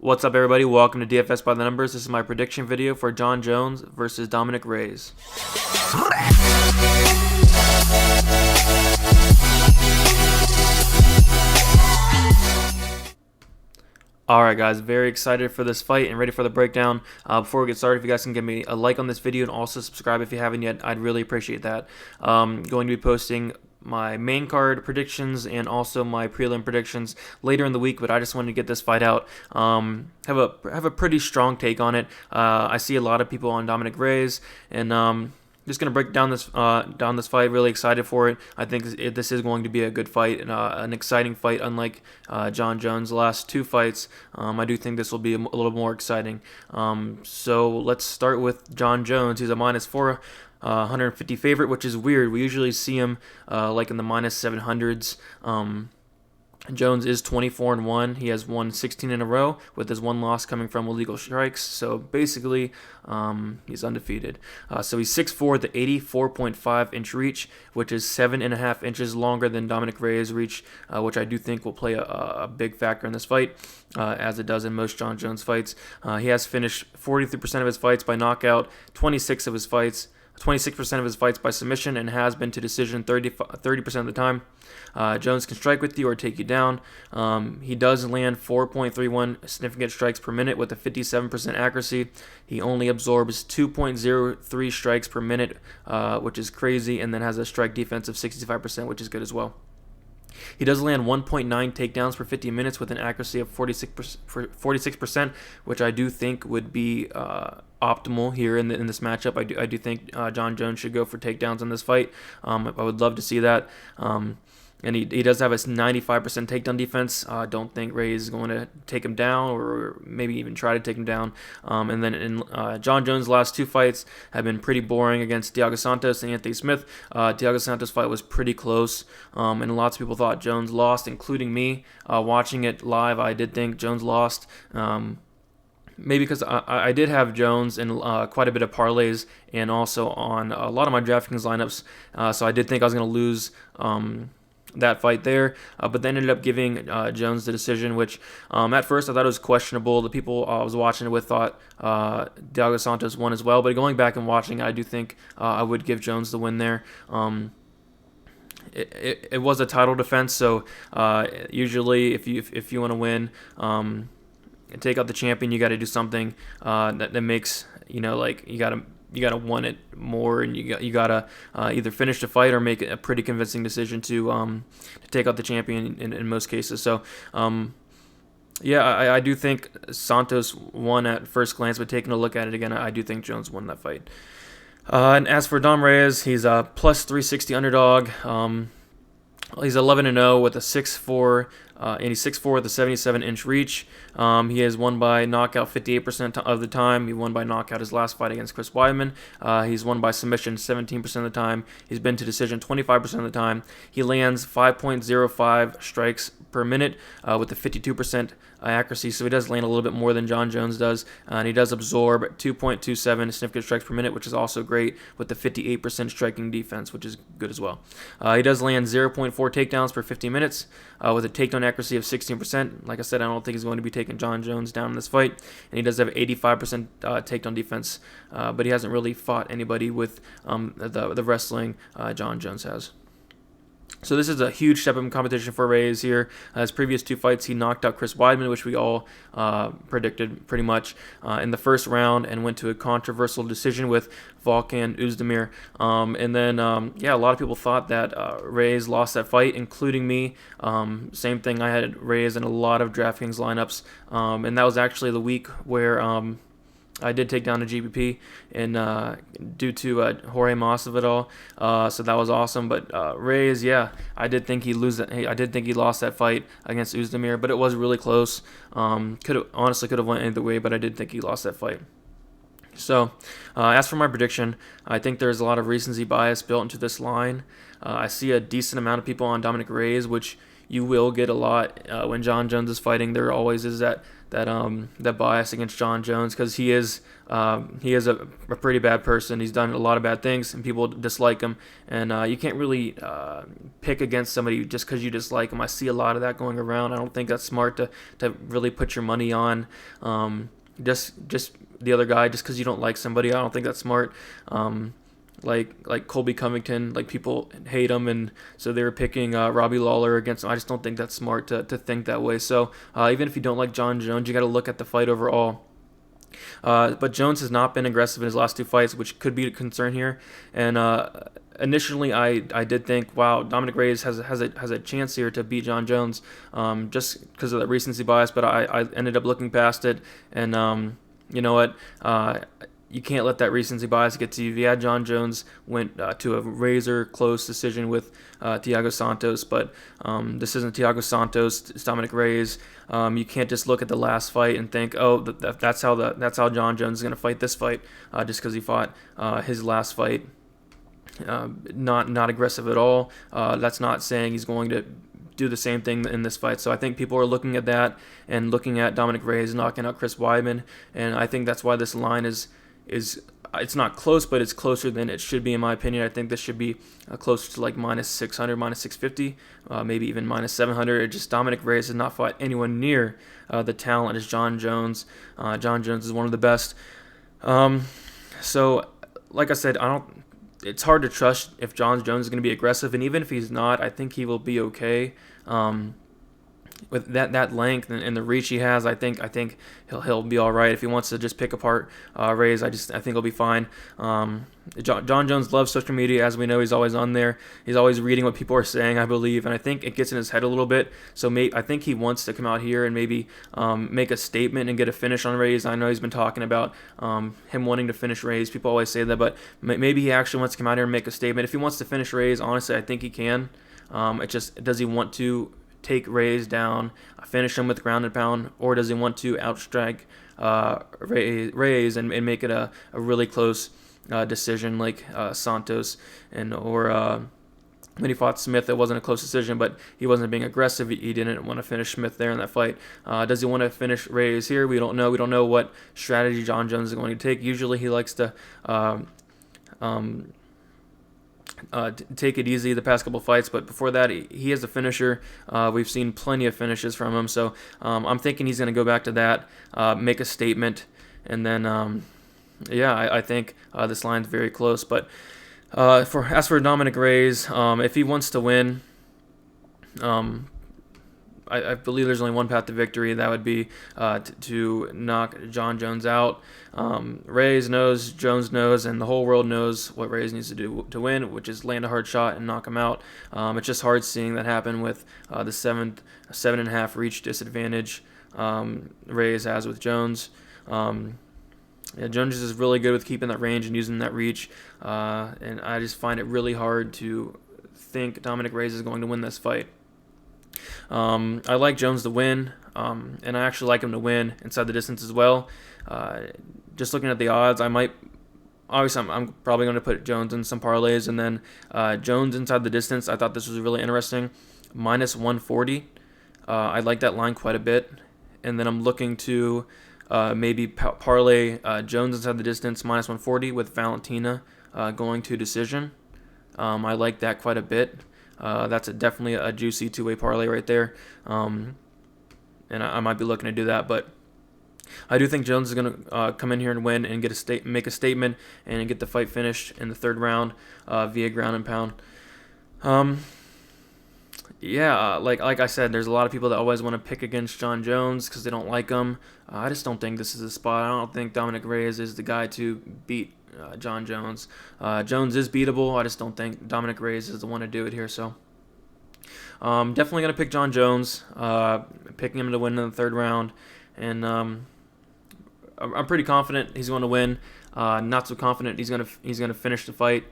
What's up, everybody? Welcome to DFS by the Numbers. This is my prediction video for Jon Jones versus Dominick Reyes. Alright guys, very excited for this fight and ready for the breakdown. Before we get started, if you guys can give me a like on this video and also subscribe if you haven't yet, I'd really appreciate that. Going to be posting my main card predictions and also my prelim predictions later in the week, but I just wanted to get this fight out. Have a pretty strong take on it. I see a lot of people on Dominick Reyes, and just going to break down this fight. Really excited for it. I think this is going to be a good fight and an exciting fight. Unlike Jon Jones' last two fights, I do think this will be a little more exciting. So let's start with Jon Jones. He's a -4. 150 favorite, which is weird. We usually see him like in the -700s. Jones is 24-1. He has won 16 in a row, with his one loss coming from illegal strikes. So basically, he's undefeated. So he's 6'4", the 84.5-inch reach, which is 7.5 inches longer than Dominick Reyes' reach, which I do think will play a big factor in this fight, as it does in most Jon Jones fights. He has finished 43% of his fights by knockout, 26% of his fights by submission, and has been to decision 30% of the time. Jones can strike with you or take you down. He does land 4.31 significant strikes per minute with a 57% accuracy. He only absorbs 2.03 strikes per minute, which is crazy, and then has a strike defense of 65%, which is good as well. He does land 1.9 takedowns per 50 minutes with an accuracy of 46%, which I do think would be optimal here in this matchup. I do think Jon Jones should go for takedowns in this fight. I would love to see that. And he does have a 95% takedown defense. I don't think Reyes is going to take him down or maybe even try to take him down. And then in Jon Jones' last two fights have been pretty boring against Thiago Santos and Anthony Smith. Thiago Santos' fight was pretty close, and lots of people thought Jones lost, including me. Watching it live, I did think Jones lost. Maybe because I did have Jones in quite a bit of parlays and also on a lot of my DraftKings lineups. So I did think I was going to lose that fight there, but then ended up giving Jones the decision, which at first I thought it was questionable. The people I was watching it with thought Thiago Santos won as well, but going back and watching, I do think I would give Jones the win there. It was a title defense, so usually if you want to win, take out the champion, you got to do something that makes, like you gotta want it more, and you gotta either finish the fight or make a pretty convincing decision to take out the champion in most cases. So I do think Santos won at first glance, but taking a look at it again, I do think Jones won that fight. And as for Dom Reyes, he's a plus 360 underdog. He's 11-0 with a 6'4", and he's 6'4" with a 77-inch reach. He has won by knockout 58% of the time. He won by knockout his last fight against Chris Weidman. He's won by submission 17% of the time. He's been to decision 25% of the time. He lands 5.05 strikes per minute with a 52% accuracy, so he does land a little bit more than Jon Jones does, and he does absorb 2.27 significant strikes per minute, which is also great, with the 58% striking defense, which is good as well. He does land 0.4 takedowns per 50 minutes with a takedown accuracy of 16%. Like I said, I don't think he's going to be taking Jon Jones down in this fight, and he does have 85% takedown defense, but he hasn't really fought anybody with the wrestling Jon Jones has. So this is a huge step in competition for Reyes here. His previous two fights, he knocked out Chris Weidman, which we all predicted pretty much in the first round, and went to a controversial decision with Volkan Oezdemir. And then, a lot of people thought that Reyes lost that fight, including me. Same thing, I had Reyes in a lot of DraftKings lineups, and that was actually the week where I did take down a GPP and due to Jorge Masvidal, so that was awesome. But Reyes, I did think he lost that fight against Oezdemir, but it was really close. Could have went either way, but I did think he lost that fight. So, as for my prediction, I think there's a lot of recency bias built into this line. I see a decent amount of people on Dominick Reyes, which you will get a lot when John Jones is fighting. There always is that bias against John Jones because he is a pretty bad person. He's done a lot of bad things, and people dislike him. And you can't really pick against somebody just because you dislike him. I see a lot of that going around. I don't think that's smart to really put your money on just the other guy just because you don't like somebody. I don't think that's smart. Like Colby Covington, like people hate him, and so they were picking Robbie Lawler against him. I just don't think that's smart to think that way. So even if you don't like John Jones, you got to look at the fight overall. But Jones has not been aggressive in his last two fights, which could be a concern here. And initially, I did think, wow, Dominick Reyes has a chance here to beat John Jones, just because of the recency bias. But I ended up looking past it, and you know what? You can't let that recency bias get to you. Yeah, John Jones went to a razor close decision with Thiago Santos, but this isn't Thiago Santos. It's Dominick Reyes. You can't just look at the last fight and think, oh, that's how John Jones is going to fight this fight, just because he fought his last fight not aggressive at all. That's not saying he's going to do the same thing in this fight. So I think people are looking at that and looking at Dominick Reyes knocking out Chris Weidman, and I think that's why this line is it's not close, but it's closer than it should be in my opinion. I think this should be closer to like minus 600, minus 650, maybe even minus 700. Just Dominick Reyes has not fought anyone near the talent as John Jones. John Jones is one of the best. So, like I said, it's hard to trust if John Jones is going to be aggressive, and even if he's not, I think he will be okay. With that length and the reach he has, I think he'll be all right. If he wants to just pick apart Reyes, I think he'll be fine. John Jones loves social media, as we know. He's always on there. He's always reading what people are saying, I believe, and I think it gets in his head a little bit. So I think he wants to come out here and maybe make a statement and get a finish on Reyes. I know he's been talking about him wanting to finish Reyes. People always say that, but maybe he actually wants to come out here and make a statement. If he wants to finish Reyes, honestly, I think he can. Does he want to take Reyes down, finish him with ground and pound, or does he want to outstrike Reyes and make it a really close decision like Santos or when he fought Smith? It wasn't a close decision, but he wasn't being aggressive. He didn't want to finish Smith there in that fight. Does he want to finish Reyes here? We don't know. We don't know what strategy John Jones is going to take. Usually he likes to take it easy the past couple fights, but before that, he is a finisher. We've seen plenty of finishes from him, so I'm thinking he's going to go back to that, make a statement, and then, I think this line's very close. But as for Dominick Reyes, if he wants to win, I believe there's only one path to victory. That would be to knock John Jones out. Reyes knows, Jones knows, and the whole world knows what Reyes needs to do to win, which is land a hard shot and knock him out. It's just hard seeing that happen with the 7.5 reach disadvantage Reyes has with Jones. Jones is really good with keeping that range and using that reach, and I just find it really hard to think Dominick Reyes is going to win this fight. I like Jones to win, and I actually like him to win inside the distance as well. Just looking at the odds, I'm probably going to put Jones in some parlays, and then Jones inside the distance. I thought this was really interesting, minus 140. I like that line quite a bit, and then I'm looking to maybe parlay Jones inside the distance minus 140 with Valentina going to decision. I like that quite a bit. That's definitely a juicy two-way parlay right there, and I might be looking to do that. But I do think Jones is going to come in here and win and make a statement and get the fight finished in the third round via ground and pound. Like I said, there's a lot of people that always want to pick against John Jones because they don't like him. I just don't think this is the spot. I don't think Dominick Reyes is the guy to beat John Jones. Jones is beatable. I just don't think Dominick Reyes is the one to do it here. So definitely going to pick John Jones, picking him to win in the third round. And I'm pretty confident he's going to win. Not so confident he's going to finish the fight.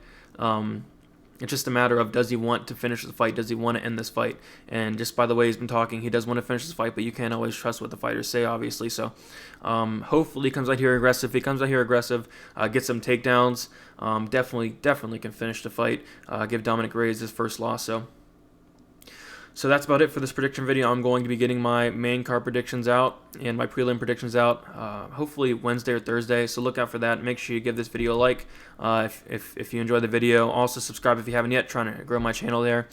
It's just a matter of, does he want to finish the fight? Does he want to end this fight? And just by the way he's been talking, he does want to finish this fight, but you can't always trust what the fighters say, obviously. So hopefully he comes out here aggressive. If he comes out here aggressive, gets some takedowns, definitely can finish the fight, give Dominick Reyes his first loss. So So that's about it for this prediction video. I'm going to be getting my main card predictions out and my prelim predictions out hopefully Wednesday or Thursday, so look out for that. Make sure you give this video a like if you enjoyed the video. Also subscribe if you haven't yet, trying to grow my channel there.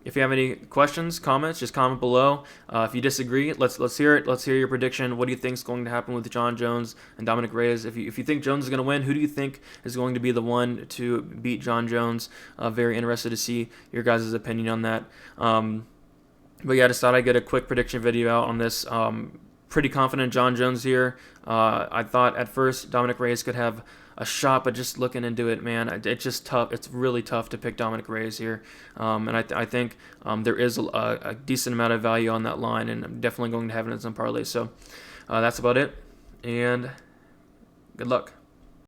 If you have any questions, comments, just comment below. If you disagree, let's hear it. Let's hear your prediction. What do you think is going to happen with Jon Jones and Dominick Reyes? If you think Jones is going to win, who do you think is going to be the one to beat Jon Jones? Very interested to see your guys' opinion on that. But yeah, I just thought I'd get a quick prediction video out on this. Pretty confident Jon Jones here. I thought at first Dominick Reyes could have a shot, but just looking into it, man, it's just tough. It's really tough to pick Dominick Reyes here, and I think there is a decent amount of value on that line, and I'm definitely going to have it in some parlays. So that's about it, and good luck.